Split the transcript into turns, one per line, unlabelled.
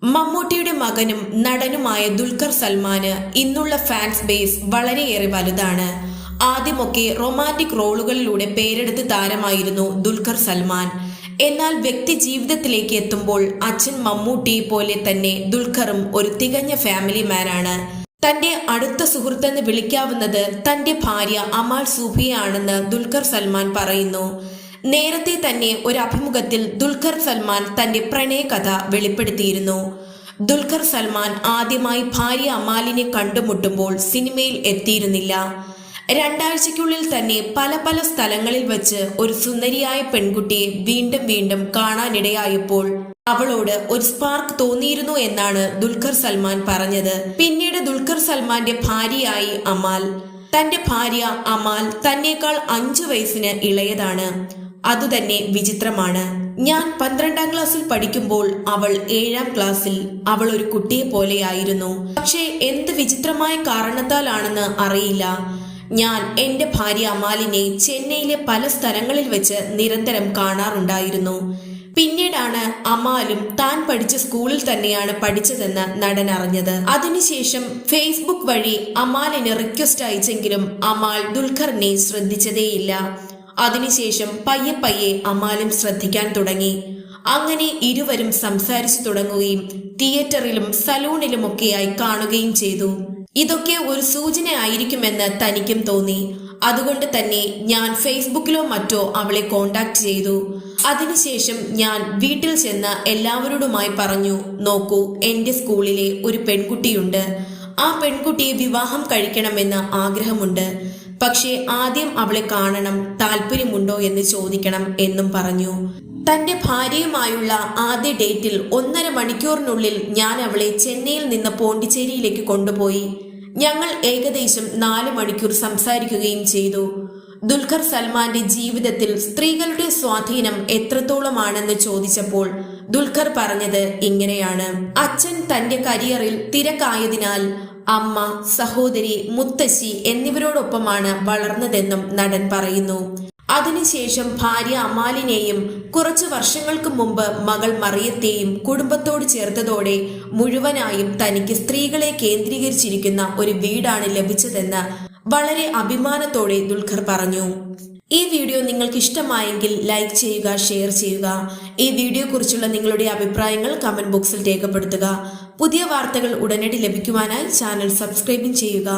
മമ്മൂട്ടിയുടെ മകനും നടനുമായ ദുൽഖർ സൽമാന് ഇന്നുള്ള ഫാൻസ് ബേസ് വളരെയേറെ വലുതാണ്. ആദ്യമൊക്കെ റൊമാന്റിക് റോളുകളിലൂടെ പേരെടുത്ത് താരമായിരുന്നു ദുൽഖർ സൽമാൻ. എന്നാൽ വ്യക്തി ജീവിതത്തിലേക്ക് എത്തുമ്പോൾ അച്ഛൻ മമ്മൂട്ടിയെ പോലെ തന്നെ ദുൽഖറും ഒരു തികഞ്ഞ ഫാമിലി മാനാണ്. തന്റെ അടുത്ത സുഹൃത്തെന്ന് വിളിക്കാവുന്നത് തന്റെ ഭാര്യ അമാൽ സൂഫിയാണെന്ന് ദുൽഖർ സൽമാൻ പറയുന്നു. നേരത്തെ തന്നെ ഒരു അഭിമുഖത്തിൽ ദുൽഖർ സൽമാൻ തന്റെ പ്രണയകഥ വെളിപ്പെടുത്തിയിരുന്നു. ദുൽഖർ സൽമാൻ ആദ്യമായി ഭാര്യ അമാലിനെ കണ്ടുമുട്ടുമ്പോൾ സിനിമയിൽ എത്തിയിരുന്നില്ല. 2 ആഴ്ചയ്ക്കുള്ളിൽ തന്നെ പല സ്ഥലങ്ങളിൽ വച്ച് ഒരു സുന്ദരിയായ പെൺകുട്ടിയെ വീണ്ടും കാണാനിടയായപ്പോൾ അവളോട് ഒരു സ്പാർക്ക് തോന്നിയിരുന്നു എന്നാണ് ദുൽഖർ സൽമാൻ പറഞ്ഞത്. പിന്നീട് ദുൽഖർ സൽമാന്റെ ഭാര്യയായി അമാൽ. തന്റെ ഭാര്യ അമാൽ തന്നേക്കാൾ 5 വയസ്സിന് ഇളയതാണ്. അതുതന്നെ വിചിത്രമാണ്. ഞാൻ 12ാം ക്ലാസ്സിൽ പഠിക്കുമ്പോൾ അവൾ 7ാം ക്ലാസ്സിൽ. അവൾ ഒരു കുട്ടിയെ പോലെയായിരുന്നു. പക്ഷേ എന്ത് വിചിത്രമായ കാരണത്താലാണെന്ന് അറിയില്ല, ഞാൻ എന്റെ ഭാര്യ അമാലിനെ ചെന്നൈയിലെ പല സ്ഥലങ്ങളിൽ വെച്ച് നിരന്തരം കാണാറുണ്ടായിരുന്നു. പിന്നീടാണ് അമാലും താൻ പഠിച്ച സ്കൂളിൽ തന്നെയാണ് പഠിച്ചതെന്ന് നടൻ അറിഞ്ഞത്. അതിനുശേഷം ഫേസ്ബുക്ക് വഴി അമാലിന് റിക്വസ്റ്റ് അയച്ചെങ്കിലും അമാൽ ദുൽഖറിനെ ശ്രദ്ധിച്ചതേയില്ല. അതിനുശേഷം പയ്യെ അമാലും ശ്രദ്ധിക്കാൻ തുടങ്ങി. അങ്ങനെ ഇരുവരും സംസാരിച്ചു തുടങ്ങുകയും തിയേറ്ററിലും സലൂണിലുമൊക്കെയായി കാണുകയും ചെയ്തു. ഇതൊക്കെ ഒരു സൂചന ആയിരിക്കുമെന്ന് തനിക്കും തോന്നി. അതുകൊണ്ട് തന്നെ ഞാൻ ഫേസ്ബുക്കിലോ മറ്റോ അവളെ കോണ്ടാക്ട് ചെയ്തു. അതിനുശേഷം ഞാൻ വീട്ടിൽ ചെന്ന് എല്ലാവരോടുമായി പറഞ്ഞു, നോക്കൂ, എന്റെ സ്കൂളിലെ ഒരു പെൺകുട്ടിയുണ്ട്. ആ പെൺകുട്ടിയെ വിവാഹം കഴിക്കണമെന്ന് ആഗ്രഹമുണ്ട്. പക്ഷേ ആദ്യം അവളെ കാണണം, താല്പര്യമുണ്ടോ എന്ന് ചോദിക്കണം എന്നും പറഞ്ഞു. തന്റെ ഭാര്യയുമായുള്ള ആദ്യ ഡേറ്റിൽ 1.5 മണിക്കൂറിനുള്ളിൽ ഞാൻ അവളെ ചെന്നൈയിൽ നിന്ന് പോണ്ടിച്ചേരിയിലേക്ക് കൊണ്ടുപോയി. ഞങ്ങൾ ഏകദേശം 4 മണിക്കൂർ സംസാരിക്കുകയും ചെയ്തു. ദുൽഖർ സൽമാന്റെ ജീവിതത്തിൽ സ്ത്രീകളുടെ സ്വാധീനം എത്രത്തോളമാണെന്ന് ചോദിച്ചപ്പോൾ ദുൽഖർ പറഞ്ഞത് ഇങ്ങനെയാണ്. അച്ഛൻ തന്റെ കരിയറിൽ തിരക്കായതിനാൽ അമ്മ, സഹോദരി, മുത്തശ്ശി എന്നിവരോടൊപ്പമാണ് വളർന്നതെന്നും നടൻ പറയുന്നു. അതിനുശേഷം ഭാര്യ അമാലിനെയും കുറച്ചു വർഷങ്ങൾക്ക് മുമ്പ് മകൾ മറിയത്തെയും കുടുംബത്തോട് ചേർത്തതോടെ മുഴുവനായും തനിക്ക് സ്ത്രീകളെ കേന്ദ്രീകരിച്ചിരിക്കുന്ന ഒരു വീടാണ് ലഭിച്ചതെന്ന് വളരെ അഭിമാനത്തോടെ ദുൽഖർ പറഞ്ഞു. ഈ വീഡിയോ നിങ്ങൾക്ക് ഇഷ്ടമായെങ്കിൽ ലൈക്ക് ചെയ്യുക, ഷെയർ ചെയ്യുക. ഈ വീഡിയോ കുറിച്ചുള്ള നിങ്ങളുടെ അഭിപ്രായങ്ങൾ കമന്റ് ബോക്സിൽ രേഖപ്പെടുത്തുക. പുതിയ വാർത്തകൾ ഉടനടി ലഭിക്കുവാനായി ചാനൽ സബ്സ്ക്രൈബും ചെയ്യുക.